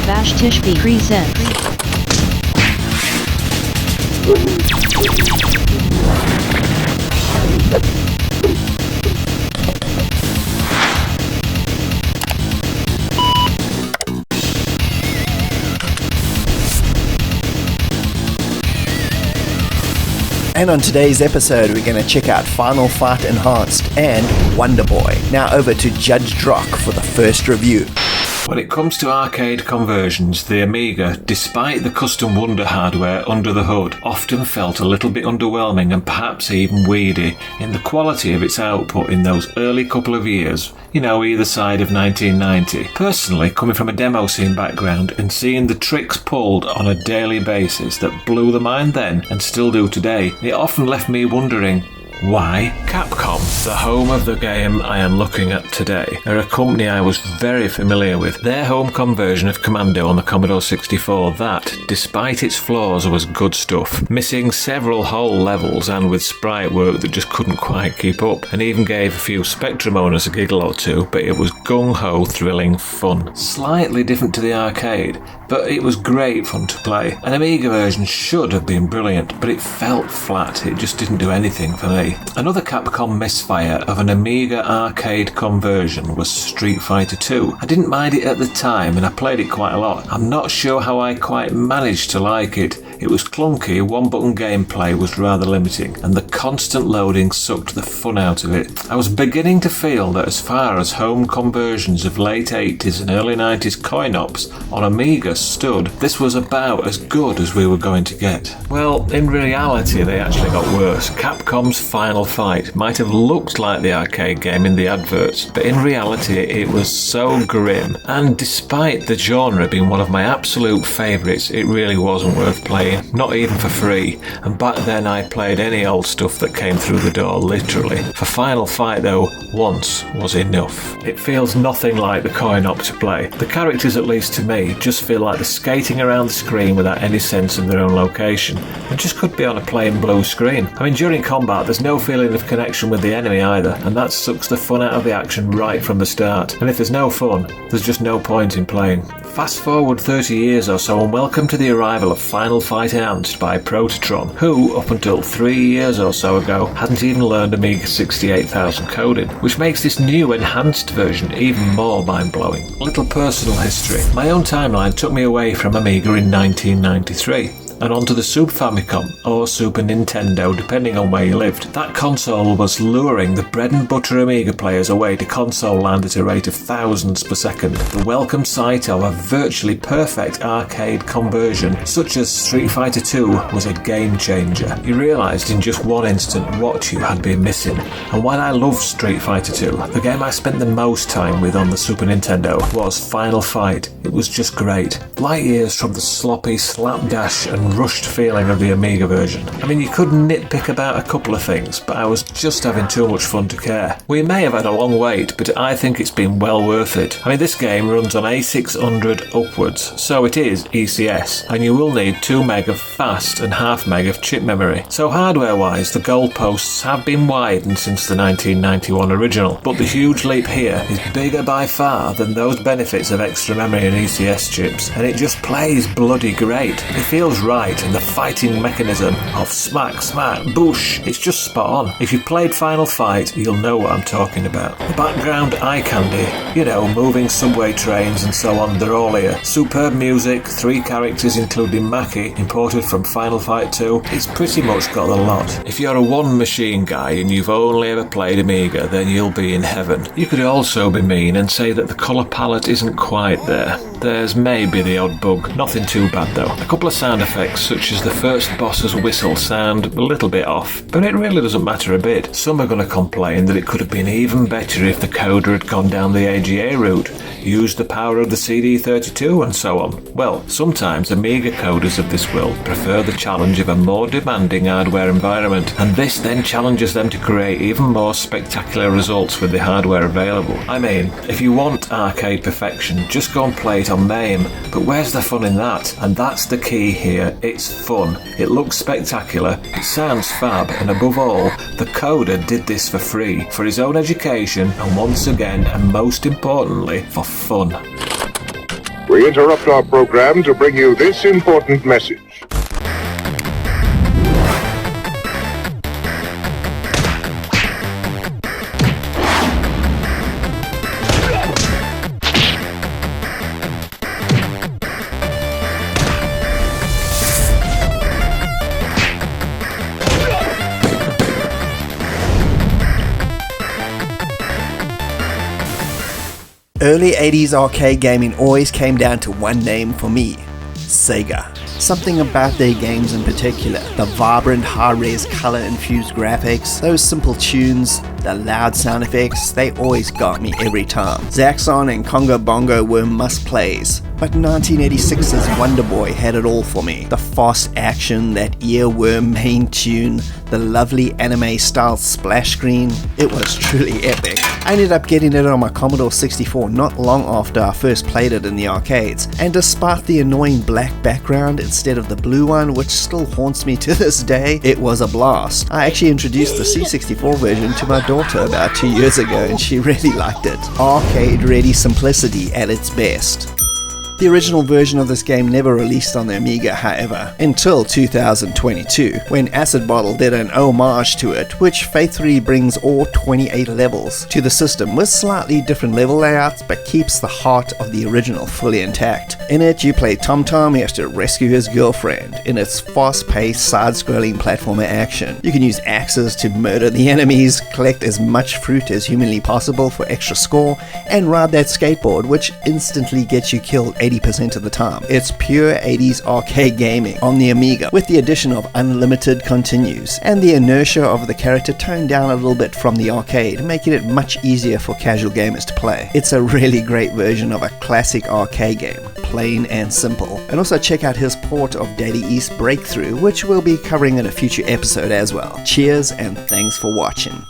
Tishby presents. And on today's episode, we're going to check out Final Fight Enhanced and Wonderboy. Now over to Judge Drock for the first review. When it comes to arcade conversions, the Amiga, despite the custom Wonder hardware under the hood, often felt a little bit underwhelming and perhaps even weedy in the quality of its output in those early couple of years, either side of 1990. Personally, coming from a demo scene background and seeing the tricks pulled on a daily basis that blew the mind then and still do today, it often left me wondering, why? Capcom, the home of the game I am looking at today, are a company I was very familiar with. Their home conversion of Commando on the Commodore 64, that, despite its flaws, was good stuff, missing several whole levels and with sprite work that just couldn't quite keep up, and even gave a few Spectrum owners a giggle or two, but it was gung-ho, thrilling fun. Slightly different to the arcade, but it was great fun to play. An Amiga version should have been brilliant, but it felt flat, it just didn't do anything for me. Another Capcom misfire of an Amiga arcade conversion was Street Fighter 2. I didn't mind it at the time and I played it quite a lot. I'm not sure how I quite managed to like it. It was clunky, one-button gameplay was rather limiting, and the constant loading sucked the fun out of it. I was beginning to feel that as far as home conversions of late 80s and early 90s coin-ops on Amiga stood, this was about as good as we were going to get. Well, in reality they actually got worse. Capcom's Final Fight might have looked like the arcade game in the adverts, but in reality it was so grim, and despite the genre being one of my absolute favourites, it really wasn't worth playing. Not even for free, and back then I played any old stuff that came through the door, literally. For Final Fight though, once was enough. It feels nothing like the coin-op to play. The characters, at least to me, just feel like they're skating around the screen without any sense of their own location, and just could be on a plain blue screen. I mean, during combat there's no feeling of connection with the enemy either, and that sucks the fun out of the action right from the start. And if there's no fun, there's just no point in playing. Fast forward 30 years or so and welcome to the arrival of Final Fight Enhanced by Protatron, who, up until 3 years or so ago, hadn't even learned Amiga 68000 coding, which makes this new enhanced version even more mind-blowing. A little personal history. My own timeline took me away from Amiga in 1993. And onto the Super Famicom, or Super Nintendo, depending on where you lived. That console was luring the bread and butter Amiga players away to console land at a rate of thousands per second. The welcome sight of a virtually perfect arcade conversion, such as Street Fighter 2, was a game changer. You realised in just one instant what you had been missing. And while I loved Street Fighter 2, the game I spent the most time with on the Super Nintendo was Final Fight. It was just great. Light years from the sloppy slapdash and rushed feeling of the Amiga version. I mean, you could nitpick about a couple of things, but I was just having too much fun to care. We may have had a long wait, but I think it's been well worth it. I mean, this game runs on A600 upwards, so it is ECS, and you will need 2 meg of fast and half meg of chip memory. So hardware-wise, the goalposts have been widened since the 1991 original, but the huge leap here is bigger by far than those benefits of extra memory and ECS chips, and it just plays bloody great. It feels right, and the fighting mechanism of smack, smack, boosh, it's just spot on. If you've played Final Fight, you'll know what I'm talking about. The background eye candy, moving subway trains and so on, they're all here. Superb music, 3 characters including Maki, imported from Final Fight 2. It's pretty much got the lot. If you're a one machine guy and you've only ever played Amiga, then you'll be in heaven. You could also be mean and say that the colour palette isn't quite there. There's maybe the odd bug, nothing too bad though. A couple of sound effects, such as the first boss's whistle, sound a little bit off, but it really doesn't matter a bit. Some are going to complain that it could have been even better if the coder had gone down the AGA route, used the power of the CD32 and so on. Well, sometimes Amiga coders of this world prefer the challenge of a more demanding hardware environment, and this then challenges them to create even more spectacular results with the hardware available. I mean, if you want arcade perfection, just go and play it on MAME, but where's the fun in that? And that's the key here. It's fun, it looks spectacular, it sounds fab, and above all, the coder did this for free, for his own education, and once again, and most importantly, for fun. We interrupt our program to bring you this important message. Early 80s arcade gaming always came down to one name for me: Sega. Something about their games in particular, the vibrant, high-res, color-infused graphics, those simple tunes, the loud sound effects, they always got me every time. Zaxxon and Congo Bongo were must-plays, but 1986's Wonderboy had it all for me. The fast action, that earworm main tune, the lovely anime-style splash screen, it was truly epic. I ended up getting it on my Commodore 64 not long after I first played it in the arcades, and despite the annoying black background instead of the blue one, which still haunts me to this day, it was a blast. I actually introduced the C64 version to my daughter about 2 years ago and she really liked it. Arcade-ready simplicity at its best. The original version of this game never released on the Amiga, however, until 2022, when Acid Bottle did an homage to it, which faithfully brings all 28 levels to the system with slightly different level layouts, but keeps the heart of the original fully intact. In it, you play Tom Tom, he has to rescue his girlfriend in its fast-paced, side-scrolling platformer action. You can use axes to murder the enemies, collect as much fruit as humanly possible for extra score, and ride that skateboard, which instantly gets you killed 80% of the time. It's pure 80s arcade gaming on the Amiga, with the addition of unlimited continues, and the inertia of the character toned down a little bit from the arcade, making it much easier for casual gamers to play. It's a really great version of a classic arcade game, plain and simple. And also check out his port of Data East Breakthrough, which we'll be covering in a future episode as well. Cheers and thanks for watching.